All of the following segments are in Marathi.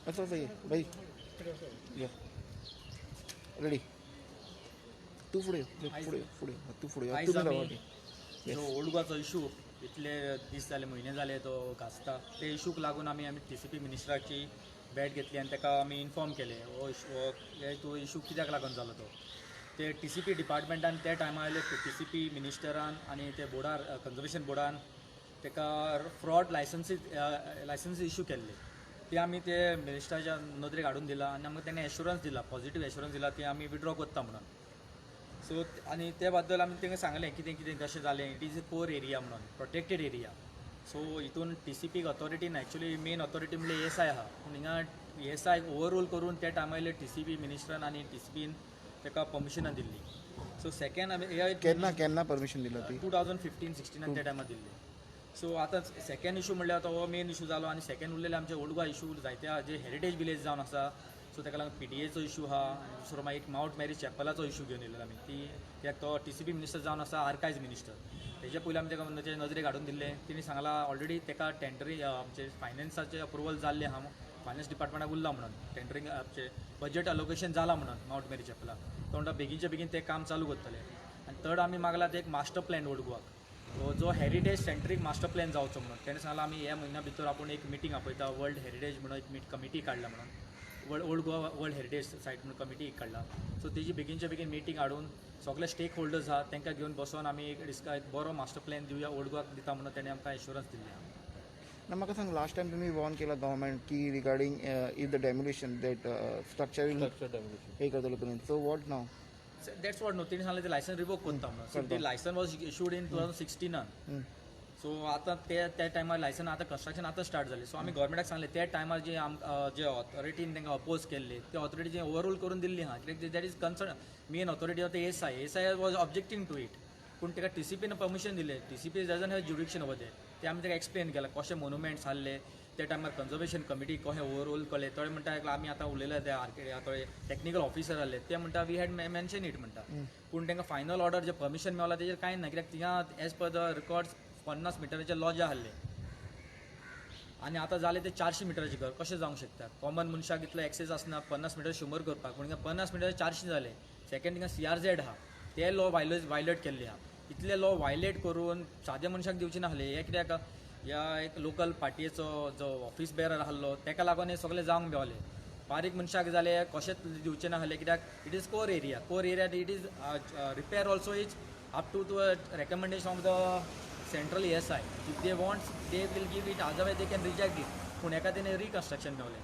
अच्छा सही है भाई या रेडी तू फुडें यो फुडें तू फुडें यो आयज तुम्ही आमी रावा जो ओल्ड गोवाचो इशू इतले दीस जाले म्हयने जाले तो घासता ते इशूक लागून आमी TCP मिनिस्टराची भेट घेतली आनी ताका आमी इन्फॉर्म केले तो इशू कित्याक लागून जालो तो ते TCP डिपार्टमेंटान त्या टायमार आयले TCP मिनिस्टरान आनी ते बोर्डार कन्जर्वेशन बोर्डान ताका फ्रॉड लायसन्स इशू केल्ले ते आमी ते मिनिस्टराच्या नदरेक हाडून दिला आनी आमकां तेणें एश्युरन्स दिला पॉझिटीव एश्युरन्स दिला ते आमी विड्रॉ करता म्हणून सो आनी ते बद्दल आमी तांकां सांगलें कितें कितें कशें जालें it is a core area म्हणून प्रोटेक्टेड एरिया सो हितून TCP ऑथॉरिटीन एक्चुअली मेन ऑथॉरिटी म्हणल्यार ASI आहा पूण हिंगा ASI ओवरऑल करून त्या टायमार TCP मिनिस्टरान आनी TCPन ताका परमिशनां दिल्ली सो सेकेंड आमी केन्ना परमिशन दिला ती 2015-16 त्या टायमार दिल्ली सो आतां सेकेंड इशू म्हणल्यार तो हो मेन इशू जालो आनी सेकेंड उरलेले आमचे ओल्ड गोवा इशू जायते जे हेरिटेज विलेज जावन आसा सो ताका लागून PDAचो इशू आहा दुसरो मागीर एक माउंट मॅरी चॅपलाचो इशू घेवन येयलेलो आमी ती कित्याक तो TCP मिनिस्टर जावन आसा आर्कायज मिनिस्टर तेजे पयलीं आमी ताका म्हणजे नजरेक हाडून दिल्ले तिणी सांगलां ऑलरेडी ताका टेंडरींग आमचे फायनान्साचे अप्रुवल जाल्ले आहा फायनान्स डिपार्टमेंटाक उरला म्हणून टेंडरींग आमचे बजेट अलोकेशन जाला म्हणून माउंट मॅरी चॅपला तो म्हणटा बेगीनच्या बेगीन ते काम चालू करतले आनी थर्ड आमी मागला ते एक मास्टर प्लॅन ओल्ड गोवाक जो हेरिटेज सेंट्रीक मास्टर प्लॅन जावचो म्हणून तेणें सांगलां आमी ह्या म्हयन्या भितर आपूण एक मिटींग आपयता वर्ल्ड हेरिटेज म्हणून एक कमिटी काडला म्हणून ओल्ड गोवा वर्ल्ड हेरिटेज सायट म्हणून कमिटी एक काडला सो तेजी बेगीनच्या बेगीन मिटींग हाडून सगळे स्टेक होल्डर्स आहा तांकां घेवन बसोन आमी एक बरो मास्टर प्लॅन दिवया ओल्ड गोवाक दिता म्हणून तेणें आमकां एश्युरन्स दिल्ली ना म्हाका सांग लास्ट टायम तुमी वॉर्न केला गव्हर्मेंट की regarding if the demolition that structure हे करतलो तुमी सो वॉट नाव दॅट्स वॉट न्हू तेणी सांगलें ते लायसन रिवोक करता म्हणून ती licence was issued in 2016 so आतां त्या टायमार लायसन आतां कन्स्ट्रक्शन आतां स्टार्ट जालें सो आमी गव्हर्मेंटाक सांगलें त्या टायमार जे ऑथॉरिटीन तांकां अपोज केल्ले ते ऑथॉरिटी ओवरऑल करून दिल्ली आहा कित्याक that is concern main authority of the ASI was objecting to it पूण ताका TCPन परमिशन दिलें TCP doesn't have jurisdiction over ते आमी ताका एक्सप्लेन केलां कशें मोन्युमेंट्स आहले त्या टायमार कन्जर्वेशन कमिटी कशें ओवरऑल केलें थोडे म्हणटा आमी आतां उलयले ते थोडे टॅक्निकल ऑफिसर आहले ते म्हणटा वी हॅड मेन्शन इट म्हणटा पूण तांकां फायनल ऑर्डर जे परमिशन मेळ्ळां तेजेर कांय ना कित्याक थिंगा एज पर द रिकॉर्ड्स 50 मिटराचे लॉज आहले आनी आतां जाले ते 400 मिटराचे घर कशें जावंक शकता कॉमन मनशाक इतलो एक्सेस आसना 50 मिटर शुमर करपाक पूण हिंगा 50 मिटराचे 400 जाले सेकेंड थिंगा CRZ आहा ते लॉ वायलेट केल्ले आहा इतले लॉ वायलेट करून साद्या मनशाक दिवचे नासले हे कित्याक ह्या एक लोकल पार्टीचो जो ऑफिस बेरर आहलो ताका लागून हे सगळे जावंक मेवले बारीक मनशाक जाले कशेंच दिवचे नासले कित्याक it is core area it is repair also is up to recommendation of the central ASI if they wants they will give it otherwise they can reject it पूण एका तेणें रिकन्स्ट्रक्शन मेवलें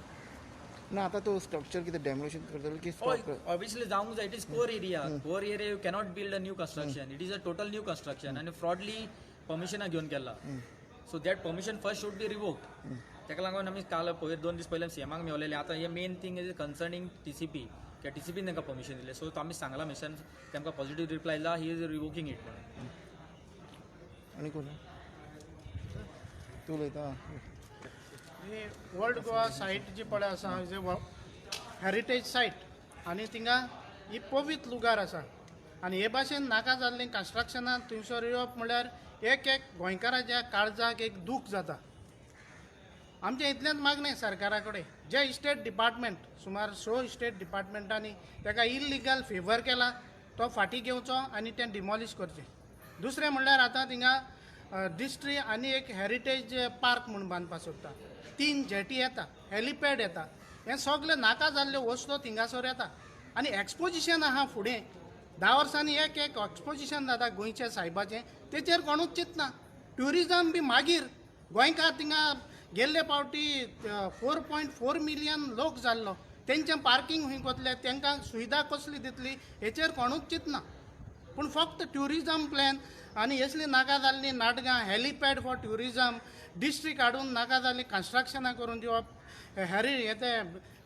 ना आता तो स्ट्रक्चर कितें डेमोलिशन करतलो की ऑब्वियसली जावंक जाय it is core area you cannot build a new construction it is a total new construction आनी फ्रॉडली परमिशनां घेवन केला so that permission first should be revoked ताका लागून आमी काल 2 दीस पयले CMाक मेवलेले आतां हे main thing is concerning TCP किंवा TCPन तांकां परमिशन दिलें सो आमी सांगला मिशन तांकां पॉझिटीव रिप्लाय दिला ही इज रिवोकिंग इट म्हणून आनी कोण तूं उलयता ओल्ड गोवा सायट जी पळय आसा हेरिटेज सायट आनी थिंगा ही पवित्र लुगार आसा आनी हे भाशेन नाका जाल्लें कन्स्ट्रक्शनान थंयसर येवप म्हणल्यार एक गोंयकाराच्या काळजाक एक दूख जाता आमचें इतलेंच मागणें सरकारा कडेन जे इस्टेट डिपार्टमेंट सुमार 6 इस्टेट डिपार्टमेंटांनी ताका इल्लिगल फेवर केला तो फाटीं घेवचो आनी तें डिमॉलिश करचें दुसरें म्हणल्यार आतां थिंगा डिस्ट्री आनी एक हेरिटेज पार्क म्हणून बांदपाक सोदता 3 जेटी येता हेलिपॅड येता हें सगळें नाका जाल्ल्यो वस्तू थिंगासर येता आनी एक्सपोजिशन आहा फुडें 10 वर्सांनी एक एक्सपोजिशन जाता गोंयच्या सायबाचें तेचेर कोणूच चिंतना ट्युरिजम बी मागीर गोंयकार थिंगा गेल्ले फावटी 4.4 मिलियन लोक जाल्लो तेंचें पार्किंग खंय कोतलें तांकां सुविधा कसली दितली हेचेर कोणूच चिंतना पूण फक्त ट्युरिजम प्लॅन आनी असली नाका जाल्लीं नाटकां हेलिपॅड फॉर ट्युरिजम डिस्ट्रिक्ट हाडून नाका जाल्लीं कन्स्ट्रक्शनां करून दिवप ते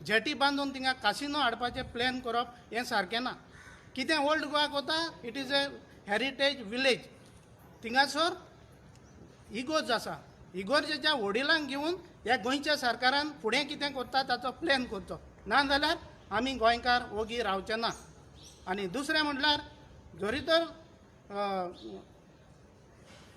जेटी बांदून थिंगा कासिनो हाडपाचें प्लॅन करप हें सारकें ना कितें ओल्ड गोवाक वता it is a heritage village थिंगासर इगोज आसा इगोर्जेच्या वडिलांक घेवन ह्या गोंयच्या सरकारान फुडें कितें करता ताचो प्लॅन करचो ना जाल्यार आमी गोंयकार ओगी रावचे ना आनी दुसरें म्हटल्यार जरी तर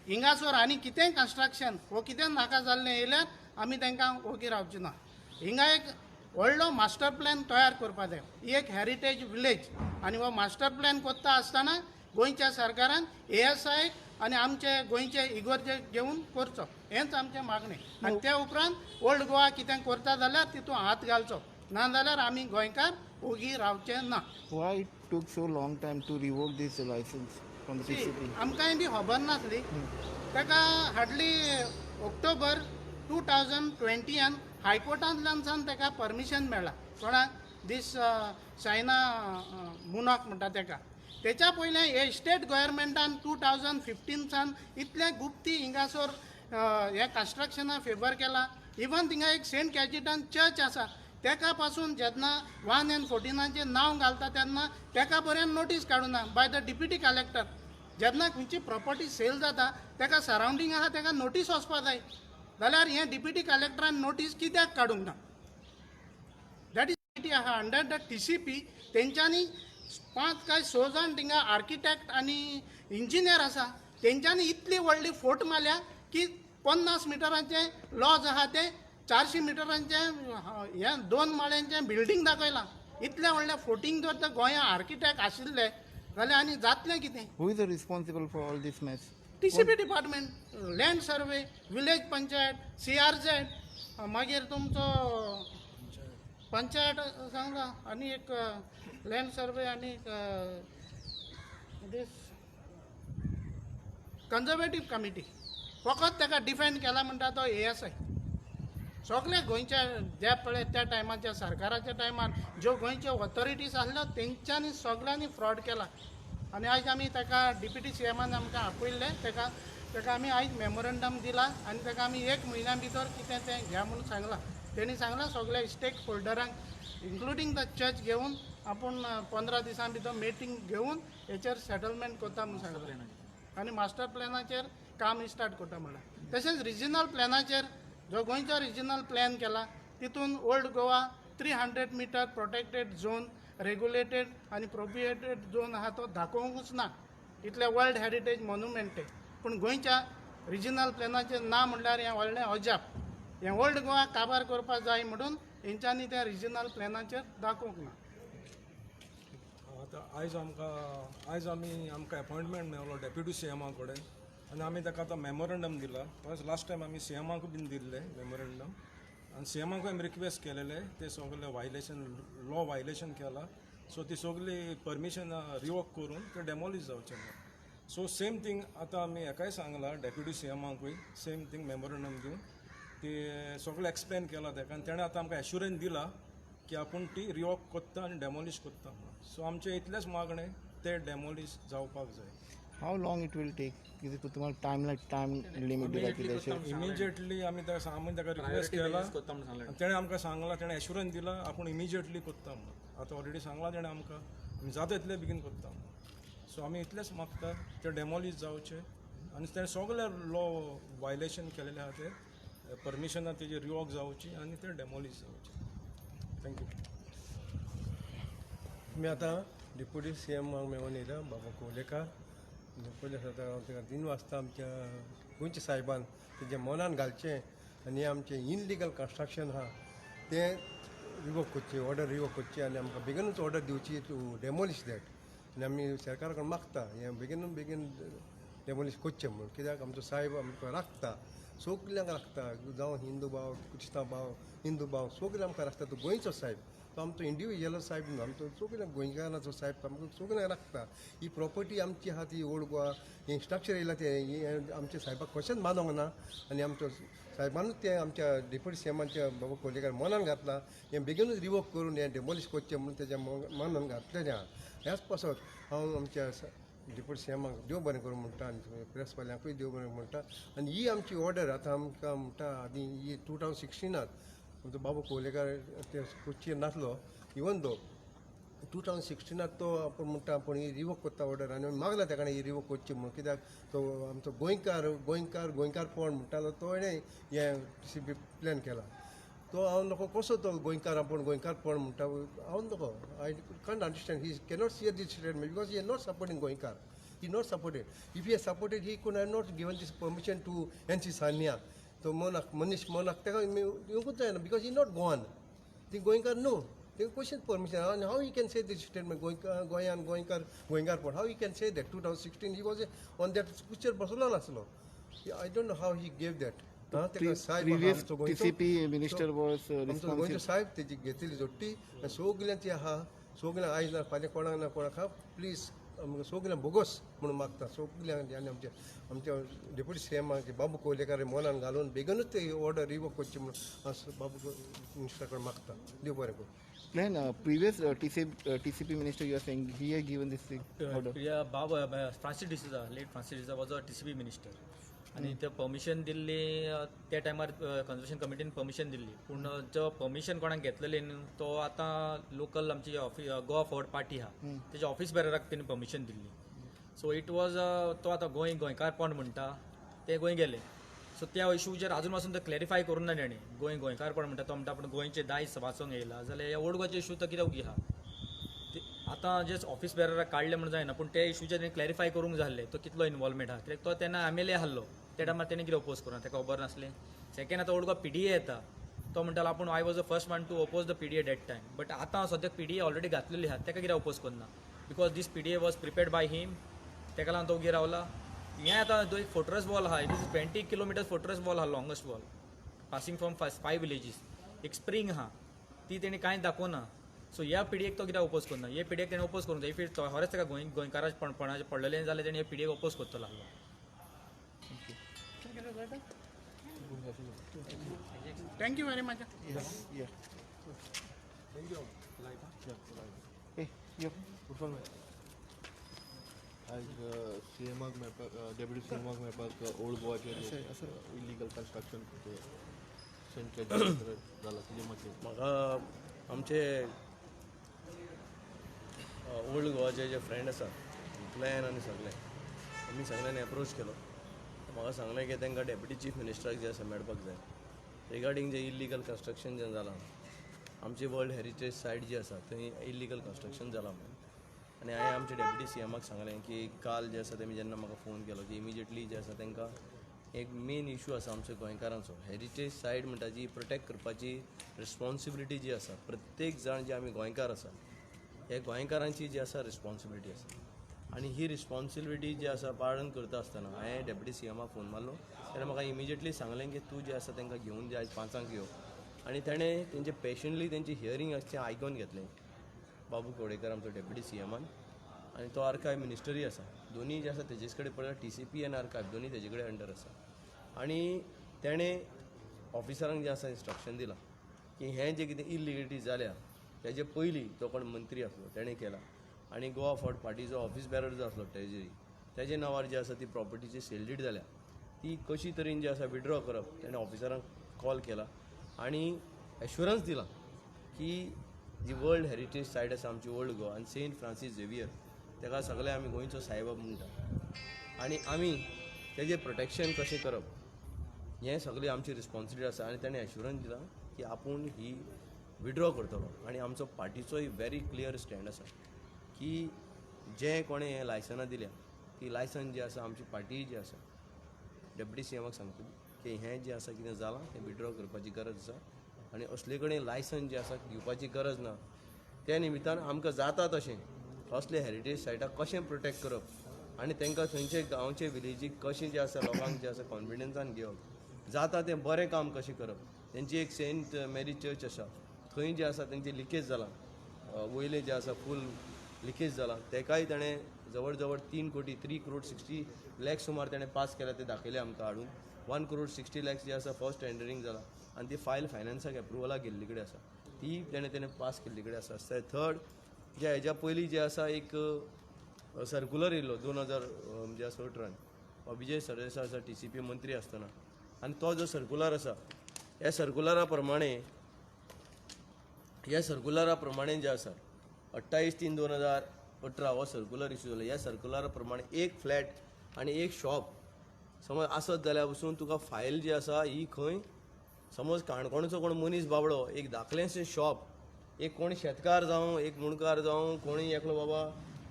हिंगासर आनी कितेंय कन्स्ट्रक्शन वो कितें नाका जाल्लें येयल्यार आमी तांकां ओगी रावचे ना हिंगा एक व्हडलो मास्टर प्लॅन तयार करपा जाय ही एक हेरिटेज विलेज आनी हो मास्टर प्लॅन कोत्ता आसतना गोंयच्या सरकारान ASI आनी आमचे गोंयचे इगोर्जे घेवन करचो हेंच आमचें मागणें आनी त्या उपरांत ओल्ड गोवा कितें करता जाल्यार तितून हात घालचो ना जाल्यार आमी गोंयकार ओगी रावचे ना. Why it took so long time to revoke this license from the TCP? आमकांय बी खबर नासली ताका हार्डली ऑक्टोबर 2020 हायकोर्टांतल्यान सान ताका परमिशन मेळ्ळा कोणाक दीस चायना मुनॉक म्हणटा ताका तेच्या पयलें हे स्टेट गोवोरमेंटान 2015 सान इतले गुप्ती हिंगासोर हे कन्स्ट्रक्शना फेवर केला इवन थिंगा एक सेंट कॅजिटन चर्च आसा तेका पासून जेन्ना 114 नांव घालता तेन्ना तेका पर्यंत नोटीस काडूना बाय द डिप्युटी कलेक्टर जेन्ना खंयची प्रॉपर्टी सेल जाता तेका सरावंडींग आहा तेका नोटीस वचपा जाय जाल्यार हे डिप्युटी कलेक्टरान नोटीस कित्याक काडूंक ना दॅट इज आहा अंडर द TCP तेंच्यांनी 5 काय 6 जाण थिंगा आर्किटेक्ट आनी इंजिनियर आसा तेंच्यांनी इतली व्हडली फोट मारल्या की 50 मिटरांचे लॉज आहा ते 400 मिटरांचे हे 2 माळ्यांचें बिल्डींग दाखयलां इतल्या व्हडल्या फोटींग जर तर गोंया आर्किटेक्ट आशिल्ले जाल्यार आनी जातलें कितें. Who is responsible for all this mess? TCP department land survey village panchayat CRZ मागीर तुमचो पंचायत सांगा आनी एक लँड सर्वे आनी दीस कन्जर्वेटीव कमिटी फकत ताका डिफेंड केला म्हणटा तो ASI सगळे गोंयच्या जे पळय त्या टायमाच्या सरकाराच्या टायमार ज्यो गोंयच्यो ऑथॉरिटीज आसल्यो तेंच्यांनी सगळ्यांनी फ्रॉड केला आनी आयज आमी ताका डिप्युटी CMान आमकां आपयल्ले ताका आमी आयज मेमोरंडम दिला आनी ताका आमी 1 म्हयन्या भितर कितें तें घ्या म्हणून सांगलां तेणी सांगलां सगळ्या स्टेक होल्डरांक इन्क्लुडींग द चर्च घेवन आपूण 15 दिसां भितर मिटींग घेवन हेचेर सेटलमेंट करता म्हणून सांगलें आनी मास्टर प्लॅनाचेर काम स्टार्ट करता म्हणलें. तशेंच रिजनल प्लॅनाचेर जो गोंयचो रिजनल प्लॅन केला तितून old Goa 300 metre protected zone regulated आनी प्रोहिबिटेड झोन आहा तो दाखोवंकूच ना इतले वर्ल्ड हेरिटेज मॉन्युमेंट पूण गोंयच्या रिजनल प्लॅनाचें ना म्हणल्यार हें व्हडलें अजाप हें ओल्ड गोवा काबार करपाक जाय म्हणून हेंच्यांनी त्या रिजनल प्लॅनाचेर दाखोवंक ना. आतां आयज आमकां अपॉयंटमेंट मेळ्ळो डेप्युटी CMा कडेन आनी आमी ताका आतां मेमोरंडम दिला तशेंच लास्ट टायम आमी CMाक बीन दिल्ले मेमोरंडम आनी CMाकूय आमी रिक्वेस्ट केलेले ते सगळे वायलेशन लॉ वायलेशन केला सो ती सगळी परमिशन रिवोक करून ते डेमॉलिश जावचे ना. सो सेम थिंग आतां आमी हेकाय सांगला डेप्युटी CMाकूय सेम थिंग मेमोरंडम दिवन ती सगळें एक्सप्लेन केला ताका आनी तेणें आतां आमकां एश्युरन्स दिला की आपूण ती रिवोक करता आनी डेमॉलिश करता म्हणून. सो आमचे इतलेच मागणें ते डेमॉलिश जावपाक जाय. How long it will take? कितें तुम्हाला टायम लिमिट दिला कितें अशें? इमिजिएटली आमी ताका रिक्वेस्ट केला तेणें आमकां सांगलां तेणें एश्युरन्स दिला आपूण इमिजिएटली करता म्हणून. आतां ऑलरेडी सांगलां तेणें आमकां आमी जाता तितले बेगीन करता म्हणून. सो आमी इतलेंच मागता ते डेमॉलिश जावचे आनी तेणें सगळे लॉ वायलेशन केलेले आहा ते परमिशनां तेजी रिवोक जावची आनी ते डेमॉलिश जावचे. थँक्यू. मी आता डेप्युटी CM मेळून येयला बाबा कोलेकार पयले ताका 3 वाजता आमच्या गोंयच्या साहेबान तेजें मनान घालचें आनी आमचें इनलिगल कन्स्ट्रक्शन आहा तें रिवोक करचें ऑर्डर रिवोक करची आनी आमकां बेगीनूच ऑर्डर दिवची टू डेमॉलिश दॅट आनी आमी सरकारा कडेन मागता हें बेगीन डेमॉलिश करचें म्हणून कित्याक आमचो साहेब आमकां राखता सगल्यांक राखता जावं हिंदू भाव क्रिस्तांव भाव हिंदू भाव सगळे आमकां राखता तो गोंयचो साहेब तो आमचो इंडिविज्युअल साहेब न्हू आमचो सगळ्या गोंयकाराचो साहेब आमकां सगळ्यांक राखता. ही प्रॉपर्टी आमची आहा ती ओल्ड गोवा हें स्ट्रक्चर येयला तें आमच्या साहेबाक कशेंच मानूंक ना आनी आमचो साहेबानूच तें आमच्या डेप्युटी CMच्या बाबा कोलेकार मनान घातला हें बेगीनूच रिवोक करून हें डेमॉलिश करचें म्हणून तेज्या मनान घातलेलें आहा. ह्याच पासत हांव आमच्या डेप्युटी CMाक देव बरें करूं म्हणटा आनी प्रेस वाल्यांकूय देव बरें म्हणटा आनी ही आमची ऑर्डर आतां आमकां म्हणटा आनी ही 2016 आमचो बाबा कोलेकार ते कुर्चीर नासलो इवन दो 2016 तो आपूण म्हणटा आपूण ही रिवोक करता ऑर्डर आनी मागला ताका ही रिवोक करची म्हणून कित्याक तो आमचो गोंयकारपण म्हणटालो तो हेणें हें TCP प्लॅन केला तो हांव नको कसो तो गोंयकार आपूण गोंयकारपण म्हणटा हांव नको I can't understand he cannot see this statement because he not supporting Goenkar he not supported if he supported he could have not given this permission to NC सान्या तो मनीस मोनाक ताका येवंकूच जायना बिकॉज ही नॉट गोवन ती गोंयकार no they question permission and how he can say this statement goinkar port how he can say that 2016 he was on that picture बसलो नासलो I don't know how he gave that previous TCP minister was आमचो गोंयचो साहेब तेजी घेतली जोडटी आनी सगल्यांची आहा सगळ्यांक आयज ना फाल्यां कोणाक ना कोणाक हा प्लीज सगळ्यांक बोगस म्हणून मागता सगळ्यांक आनी आमच्या डेप्युटी सीएमाक बाबू कोलेकार मोलान घालून बेगीनूच ते ऑर्डर रिवोक करची म्हणून बाबू मिनिस्टर कडेन मागता देव बरें कर. Then previous TCP minister, you are saying he had given this thing order. Francis D'Souza late Francis D'Souza was a TCP minister आणि ते परमिशन दिल्ली त्या टायमार कन्झर्वेशन कमिटीन परमिशन दिल्ली पूण जो परमिशन कोणाक घेतलेले न्हू तो आतां लोकल आमची ऑफिस गोवा फॉर्ड पार्टी आहा तेच्या ऑफिस बेरराक तेणी permission Delhi so it was तो आतां गोंयकारपण म्हणटा ते गोंय गेले सो त्या इशूचेर अजून पासून तो क्लॅरिफाय करून ना तेणी गोंयकारपण म्हणटा तो म्हणटा आपण गोंयचे दायज वाचोंक येयला जाल्यार ह्या ओल्ड गोवाचे इशू तो कित्याक उगी आहा आतां जे ऑफिस बेरराक काडले म्हणून जायना पूण ते इशूचेर तेणी क्लॅरिफाय करूंक जाल्ले तो कितलो इन्वॉल्वमेंट आहा कित्याक तो तेन्ना MLA आहलो त्या टायमार तेणी कितें ओपोज करूं ताका खबर नासलें सेकेंड आतां ओल्ड गोवा PDA येता तो म्हणटालो आपूण I was the first one to oppose the PDA that time but आतां सद्याक PDA ऑलरेडी घातलेली आहा ताका कित्याक ओपोज करना because this PDA was prepared by him ताका लागून तो उगी रावला हें आतां तो एक फोर्ट्रेस वॉल आहा it is 20 kilometres fortress wall आहा longest wall passing from 5 villages एक स्प्रींग आहा ती तेणी कांयच दाखोवना सो ह्या पिडयेक तो कित्याक ओपोज करना हे पिडयेक तेणी ओपोज करूंक जाय इफ इट खरेंच ताका गोंयकाराचे पडलेलें जाल्यार तेणी हे पिडयेक ओपोज करतलो आहलो. Thank you very much. Yeah. Hey, yeah. आज सीएमाक मेळपाक डेप्युटी सीएमाक मेळपाक ओल्ड गोवाचे इलिगल कन्स्ट्रक्शन सेंट्रल जाला कितें म्हाका आमचे ओल्ड गोवाचे जे फ्रेंड आसा प्लॅन आनी सगळे आमी सगळ्यांनी अप्रोच केलो म्हाका सांगलें की तांकां डेप्युटी चीफ मिनिस्टराक जे आसा मेळपाक जाय रिगार्डींग जे इलिगल कन्स्ट्रक्शन जें जालां आमची वर्ल्ड हेरिटेज सायट जी आसा थंय इलिगल कन्स्ट्रक्शन जालां म्हणून आनी हांवें आमच्या डेप्युटी सीएमाक सांगलें की काल जे आसा तेमी जेन्ना म्हाका फोन केलो की इमिजिएटली जे आसा तांकां एक मेन इशू आसा आमच्या गोंयकारांचो हेरिटेज सायट म्हणटा जी प्रोटेक्ट करपाची रिस्पॉन्सिबिलिटी जी आसा प्रत्येक जाण जे आमी गोंयकार आसा हे गोंयकारांची जी आसा रिस्पॉन्सिबिलिटी आसा आनी ही रिस्पॉन्सिबिलिटी जी आसा पालन करता आसतना हांवें डेप्युटी सीएमाक फोन मारलो तेणें म्हाका इमिजिएटली सांगलें की तूं जे आसा तांकां घेवन जे आयज 5 यो आनी तेणें तेंचे पेशंटली तेंची हियरींग आसचें आयकून घेतलें बाबू कोडेकर आमचो डेप्युटी सीएमान आनी तो आर्कायव मिनिस्टरी आसा दोनी जे आसा तेजेच कडेन पळयल्यार TCP आनी आर्कायव दोनी तेजे कडेन अंडर आसा आनी तेणें ऑफिसरांक जे आसा इंस्ट्रक्शन दिलां की हें जें कितें इलिगलिटी जाल्या तेजे पयलीं तो कोण मंत्री आसलो तेणें केला आनी गोवा फॉर्ड पार्टीचो ऑफिस बॅरर जो आसलो ट्रेजरी तेजे नांवार जी आसा ती प्रॉपर्टीची सेल डीड जाल्या ती कशी तरेन जी आसा विड्रॉ करप तेणें ऑफिसरांक कॉल केला आनी एश्युरन्स दिलां की जी वर्ल्ड हेरिटेज सायट आसा आमची ओल्ड गोवा आनी सेंट फ्रांसीस झेवियर ताका सगळे आमी गोंयचो सायबाब म्हणटा आनी आमी तेजें प्रोटेक्शन कशें करप हें सगळें आमची रिस्पॉन्सिबिलिटी आसा आनी ताणें एश्युरन्स दिलां की आपूण ही विड्रॉ करतलो आनी आमचो पार्टीचोय व्हेरी क्लियर स्टँड आसा की जें कोणें हें लायसनां दिल्या ती लायसन जी आसा आमची पार्टी जी आसा डेप्युटी सीएमाक सांगतली की हें जें आसा कितें जालां तें विड्रॉ करपाची गरज आसा आनी असले कडेन लायसन जें आसा दिवपाची गरज ना त्या निमित्तान आमकां जाता तशें असले हेरिटेज सायटाक कशें प्रोटेक्ट करप आनी तांकां थंयचे गांवचे विलेजीक कशें जें आसा लोकांक जें आसा कॉन्फिडन्सान घेवप जाता तें बरें काम कशें करप तेंची एक सेंट मेरी चर्च आसा थंय जें आसा तेंची लिकेज जालां वयलें जें आसा फूल लिकेज जालां तेकाय ताणें जवळ जवळ 3 crore 60 lakhs सुमार ताणें पास केल्या तें दाखयलें आमकां हाडून 1 crore 60 lakhs जें आसा फर्स्ट टेंडरींग जालां आनी ती फायल फायनान्साक एप्रुवलाक गेल्ली कडेन आसा ती तेणें पास केल्ली कडेन आसा थर्ड जे हेज्या पयलीं जे आसा एक सर्कुलर येयल्लो 2017 विजय सरदेसाय आसा TCP मंत्री आसतना आनी तो जो सर्कुलर आसा ह्या सर्कुलरा प्रमाणे जे आसा 28/3/2018 हो सर्कुलर इश्यू जालो ह्या सर्कुलरा प्रमाणे एक फ्लॅट आनी एक शॉप समज आसत जाल्यार पसून तुका फायल जी आसा ही खंय समज काणकोणचो कोण मनीस बाबडो एक धाकलेंशें शॉप एक कोणी शेतकार जावं एक मुणकार जावं कोणी एकलो बाबा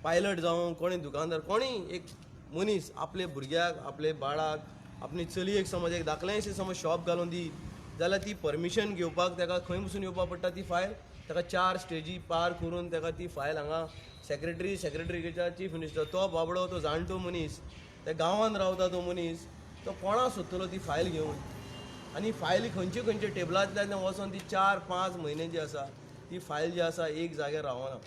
पायलट जावं कोणी दुकानदार कोणी एक मनीस आपले भुरग्याक आपले बाळाक आपली चलयेक समज एक धाकलेंशें समज शॉप घालून दी जाल्यार ती परमिशन घेवपाक ताका खंय वचून येवपाक पडटा ती फायल, ताका 4 स्टेजी पार करून ताका ती फायल हांगा सेक्रेटरीच्या चीफ मिनिस्टर तो बाबडो तो जाणटो मनीस त्या गांवांत रावता तो मनीस तो कोणा सोदतलो ती फायल घेवन आनी फायली खंयचे खंयचे टेबलांतल्यान वचोन ती 4-5 म्हयने जी आसा ती फायल जी आसा एक जाग्यार रावना.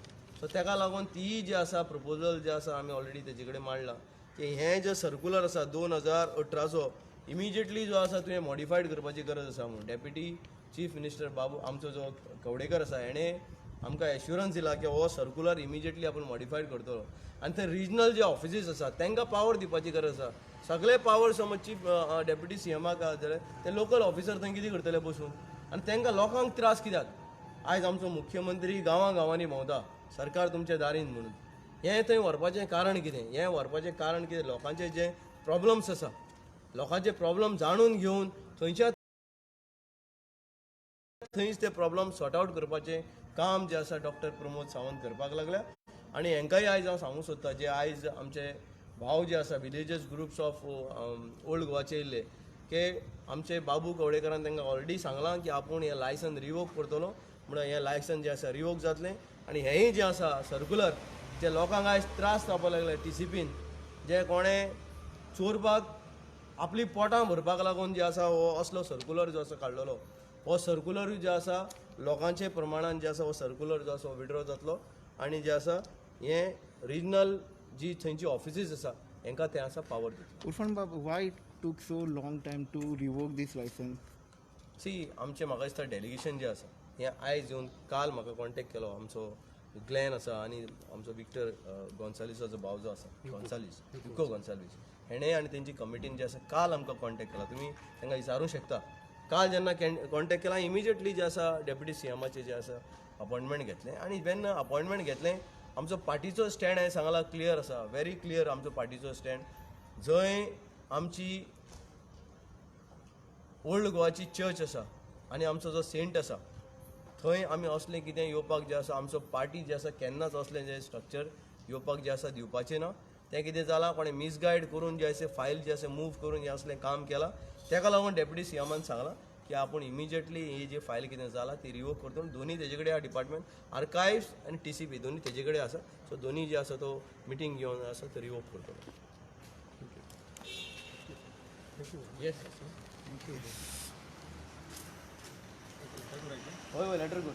सो ताका लागून ती जी आसा प्रपोजल जे आसा आमी ऑलरेडी तेजे कडेन मांडला की हें जे सर्कुलर आसा 2018चो इमिजिएटली जो आसा तुवें मॉडिफायड करपाची गरज आसा म्हणून डेप्युटी चीफ मिनिस्टर बाबू आमचो जो कवडेकर आसा हेणें आमकां एश्युरन्स दिला की हो सर्कुलर इमिजिएटली आपूण मॉडिफायड करतलो आनी थंय रिजनल जे ऑफिसीस आसा तांकां पावर दिवपाची गरज आसा. सगळे पावर समज चीफ डेप्युटी सीएमाक आहा जाल्यार ते लोकल ऑफिसर थंय कितें करतले बसून आनी तांकां लोकांक त्रास कित्याक. आयज आमचो मुख्यमंत्री गांवांनी भोंवता सरकार तुमच्या दारीन म्हणून हें थंय व्हरपाचें कारण कितें. हें व्हरपाचें कारण कितें लोकांचे जे प्रॉब्लम्स आसा लोकांचे प्रॉब्लम जाणून घेवन थंयच्या थंयच ते प्रॉब्लम सॉर्ट आवट करपाचें काम जे आसा डॉक्टर प्रमोद सावंत करपाक लागल्या. आनी हेंकाय आयज हांव सांगूंक सोदतां जे आयज आमचे भाव जे आसा विलेजस ग्रुप्स ऑफ ओल्ड गोवाचे येयल्ले की आमचे बाबू कवडेकरान तांकां ऑलरेडी सांगलां की आपूण हें लायसन रिवोक करतलो म्हणून हें लायसन जें आसा रिवोक जातलें आनी हेंय जें आसा सर्कुलर जे लोकांक आयज त्रास जावपाक लागले TCPन जे कोणें चोरपाक आपली पोटां भरपाक लागून जे आसा हो असलो सर्कुलर जो आसा काडलेलो हो सर्कुलरूय जे आसा लोकांचे प्रमाणान जे आसा हो सर्कुलर जो आसा विड्रॉ जातलो आनी जे आसा हें रिजनल जी थंयची ऑफिसीस आसा हांकां तें आसा पावर दितलो. Urfan Bab, why it took so long time to revoke this license? आमचें म्हाका दिसता डेलिगेशन जें आसा हें आयज येवन काल म्हाका कॉन्टेक्ट केलो आमचो ग्लॅन आसा आनी आमचो विक्टर गोन्सालीसाचो भाव जो आसा इको गोन्सालीस हेणें आनी तेंची कमिटीन जें आसा काल आमकां कॉन्टेक्ट केला. तुमी तांकां विचारूंक शकता. काल जेन्ना कॉन्टेक्ट केला इमिजिएटली जे आसा डेप्युटी सीएमाचें जें आसा अपॉयंटमेंट घेतलें आनी जेन्ना अपॉयंटमेंट घेतलें आमचो पार्टीचो स्टँड हांवें सांगला क्लियर आसा व्हेरी क्लियर आमचो पार्टीचो स्टँड. जंय आमची ओल्ड गोवाची चर्च आसा आनी आमचो जो सेंट आसा थंय आमी असलें कितें येवपाक जें आसा आमचो पार्टी जें आसा केन्नाच असलें जें स्ट्रक्चर येवपाक जें आसा दिवपाचें ना. तें कितें जालां कोणें मिसगायड करून जें आसा फायल जें आसा मूव करून हें असलें काम केलां ताका लागून डेप्युटी सीएमान सांगलां की आपूण इमिजिएटली ही जी फायल कितें जाला ती रिवोक करतो. दोनी तेजे कडेन आहा डिपार्टमेंट आर्कायव्स आनी TCP दोनी तेजे कडेन आसा. सो दोनी जे आसा तो मिटींग घेवन आसा तो रिवोक करतलो. येस हय लेटर कर.